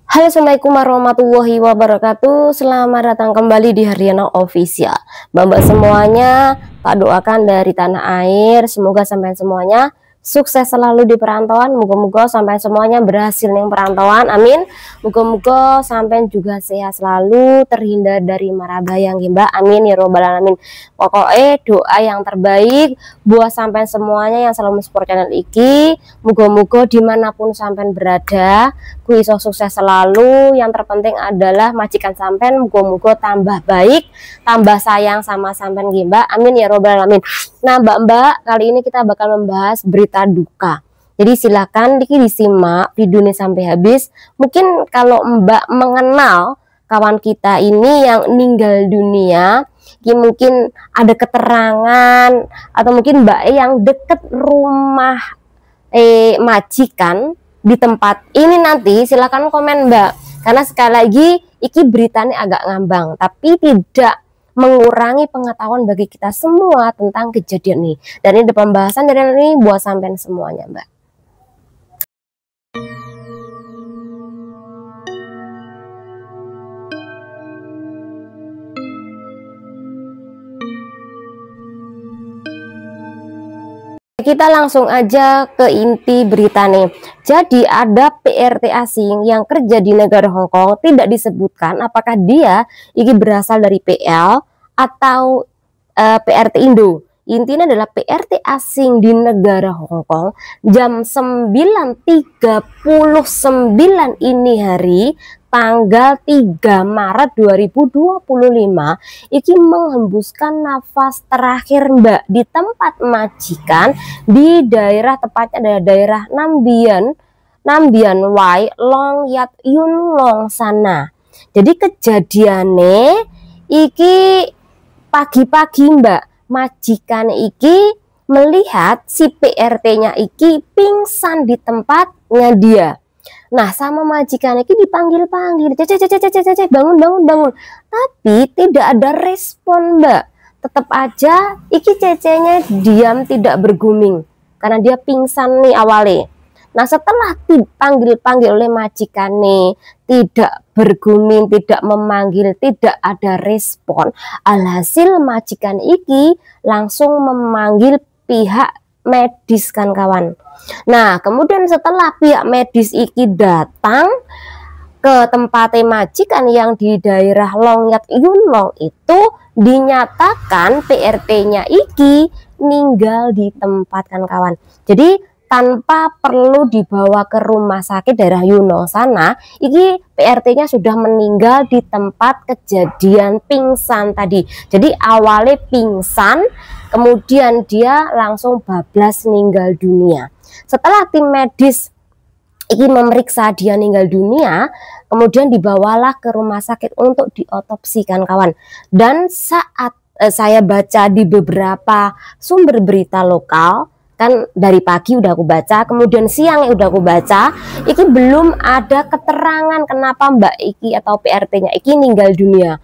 Halo, assalamualaikum warahmatullahi wabarakatuh. Selamat datang kembali di Haryana Official. Mbak-mbak semuanya, tak doakan dari tanah air, semoga sampai semuanya sukses selalu di perantauan. Moga-moga sampai semuanya berhasil nih perantauan, amin. Moga-moga sampai juga sehat selalu, terhindar dari mara bahaya Mbak, amin ya robbal alamin. Pokoknya doa yang terbaik buat sampai semuanya yang selalu mensupport channel iki. Moga-moga dimanapun sampai berada, ku iso sukses selalu. Yang terpenting adalah majikan sampean moga-moga tambah baik, tambah sayang sama sampean Mbak, amin ya robbal alamin. Nah mbak-mbak, kali ini kita bakal membahas berita duka. Jadi silakan disimak videonya sampai habis. Mungkin kalau mbak mengenal kawan kita ini yang meninggal dunia, mungkin ada keterangan, atau mungkin mbak yang deket rumah majikan di tempat ini, nanti silakan komen mbak, karena sekali lagi iki beritanya agak ngambang tapi tidak mengurangi pengetahuan bagi kita semua tentang kejadian ini. Dan ini pembahasan dari ini buat sampean semuanya mbak. Kita langsung aja ke inti berita nih. Jadi ada PRT asing yang kerja di negara Hong Kong, tidak disebutkan apakah dia ini berasal dari PL atau PRT Indo. Intinya adalah PRT asing di negara Hong Kong jam 9.39 ini hari tanggal 3 Maret 2025 iki menghembuskan nafas terakhir mbak di tempat majikan di daerah, tepatnya adalah daerah Nambian Wai Long Yat Yun Long sana. Jadi kejadiannya iki pagi-pagi mbak, majikan iki melihat si PRT-nya iki pingsan di tempatnya dia. Nah sama majikan iki dipanggil-panggil, cece bangun. Tapi tidak ada respon mbak. Tetap aja iki cecenya diam tidak berguming karena dia pingsan nih awalnya. Nah setelah dipanggil-panggil oleh majikan nih, tidak berguming, tidak memanggil, tidak ada respon. Alhasil majikan iki langsung memanggil pihak medis kan kawan. Nah kemudian setelah pihak medis iki datang ke tempat majikan yang di daerah Long Yat Yun Long itu, dinyatakan PRT-nya iki meninggal di tempat kan kawan. Jadi tanpa perlu dibawa ke rumah sakit daerah Yunong sana, iki PRT-nya sudah meninggal di tempat kejadian pingsan tadi. Jadi awalnya pingsan, kemudian dia langsung bablas meninggal dunia. Setelah tim medis iki memeriksa dia meninggal dunia, kemudian dibawalah ke rumah sakit untuk diotopsikan kawan. Dan saat saya baca di beberapa sumber berita lokal, kan dari pagi udah aku baca, kemudian siang udah aku baca, iki belum ada keterangan kenapa mbak iki atau PRT-nya iki meninggal dunia.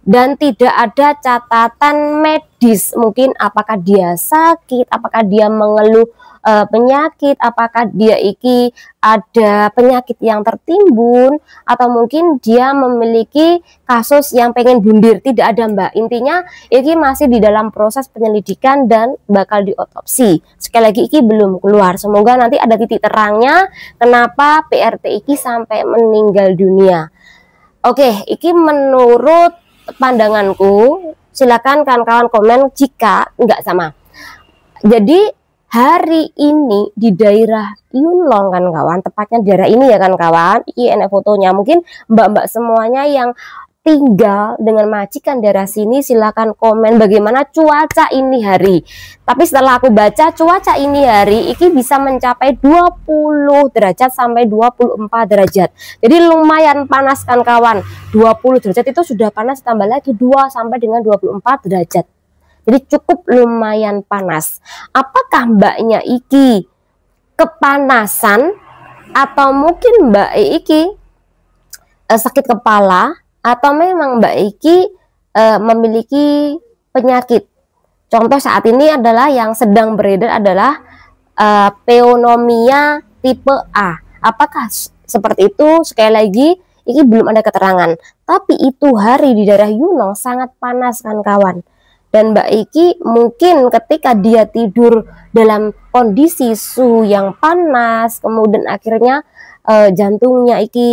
Dan tidak ada catatan medis, mungkin apakah dia sakit, apakah dia mengeluh penyakit, apakah dia iki ada penyakit yang tertimbun, atau mungkin dia memiliki kasus yang pengen bundir. Tidak ada mbak. Intinya iki masih di dalam proses penyelidikan dan bakal diotopsi. Sekali lagi iki belum keluar. Semoga nanti ada titik terangnya kenapa PRT iki sampai meninggal dunia. Oke, iki menurut pandanganku, silakan kawan-kawan komen jika enggak sama. Jadi hari ini di daerah Yun Long kan kawan, tepatnya daerah ini ya kan kawan, ini fotonya. Mungkin mbak-mbak semuanya yang tinggal dengan majikan daerah sini, silakan komen bagaimana cuaca ini hari. Tapi setelah aku baca, cuaca ini hari ini bisa mencapai 20 derajat sampai 24 derajat. Jadi lumayan panas kan kawan. 20 derajat itu sudah panas, tambah lagi 2 sampai dengan 24 derajat. Jadi cukup lumayan panas. Apakah mbaknya iki kepanasan, atau mungkin mbak iki sakit kepala, atau memang mbak iki memiliki penyakit. Contoh saat ini adalah yang sedang beredar adalah pneumonia tipe A. Apakah seperti itu. Sekali lagi ini belum ada keterangan, tapi itu hari di daerah Yunong sangat panas kan kawan. Dan Mbak Iki mungkin ketika dia tidur dalam kondisi suhu yang panas, kemudian akhirnya jantungnya Iki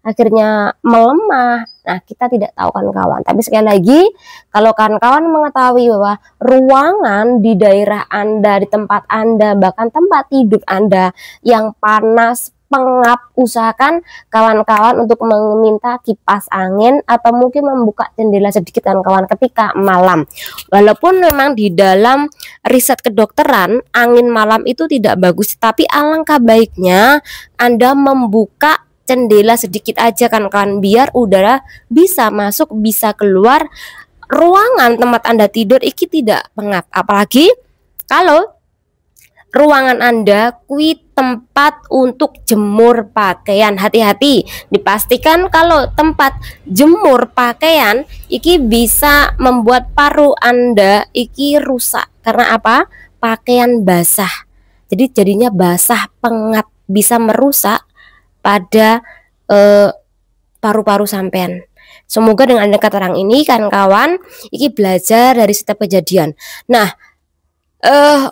akhirnya melemah. Nah, kita tidak tahu kan kawan. Tapi sekali lagi, kalau kawan-kawan mengetahui bahwa ruangan di daerah Anda, di tempat Anda, bahkan tempat tidur Anda yang panas, pengap, usahakan kawan-kawan untuk meminta kipas angin atau mungkin membuka jendela sedikit kan kawan ketika malam. Walaupun memang di dalam riset kedokteran angin malam itu tidak bagus, tapi alangkah baiknya Anda membuka jendela sedikit aja kan kawan, biar udara bisa masuk bisa keluar, ruangan tempat Anda tidur iki tidak pengap. Apalagi kalau ruangan Anda kui tempat untuk jemur pakaian, hati-hati, dipastikan kalau tempat jemur pakaian iki bisa membuat paru Anda iki rusak. Karena apa? Pakaian basah, jadi jadinya basah, pengap, bisa merusak pada paru-paru sampean. Semoga dengan ada keterangan ini kan kawan, iki belajar dari setiap kejadian. Nah,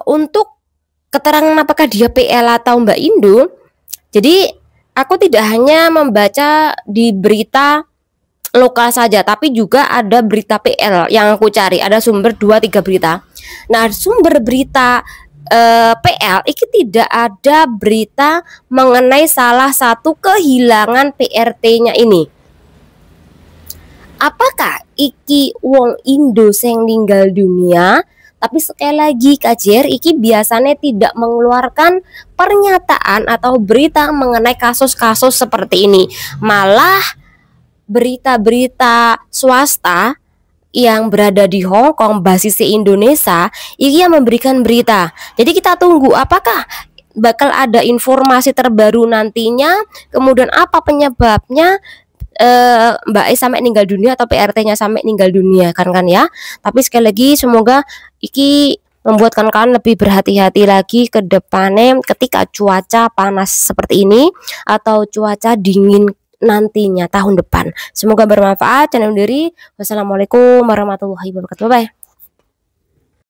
untuk keterangan apakah dia PL atau Mbak Indu, jadi aku tidak hanya membaca di berita lokal saja, tapi juga ada berita PL yang aku cari, ada sumber 2-3 berita. Nah, sumber berita PL iki tidak ada berita mengenai salah satu kehilangan PRT-nya ini. Apakah iki wong Indo sing meninggal dunia? Tapi sekali lagi KJR iki biasanya tidak mengeluarkan pernyataan atau berita mengenai kasus-kasus seperti ini. Malah berita-berita swasta yang berada di Hong Kong basisnya Indonesia ini yang memberikan berita. Jadi kita tunggu apakah bakal ada informasi terbaru nantinya, kemudian apa penyebabnya Mbak E sampai meninggal dunia atau PRT-nya sampai meninggal dunia kan ya. Tapi sekali lagi semoga iki membuatkan kalian lebih berhati-hati lagi ke depannya ketika cuaca panas seperti ini atau cuaca dingin nantinya tahun depan. Semoga bermanfaat. Channel diri. Wassalamualaikum warahmatullahi wabarakatuh. Bye.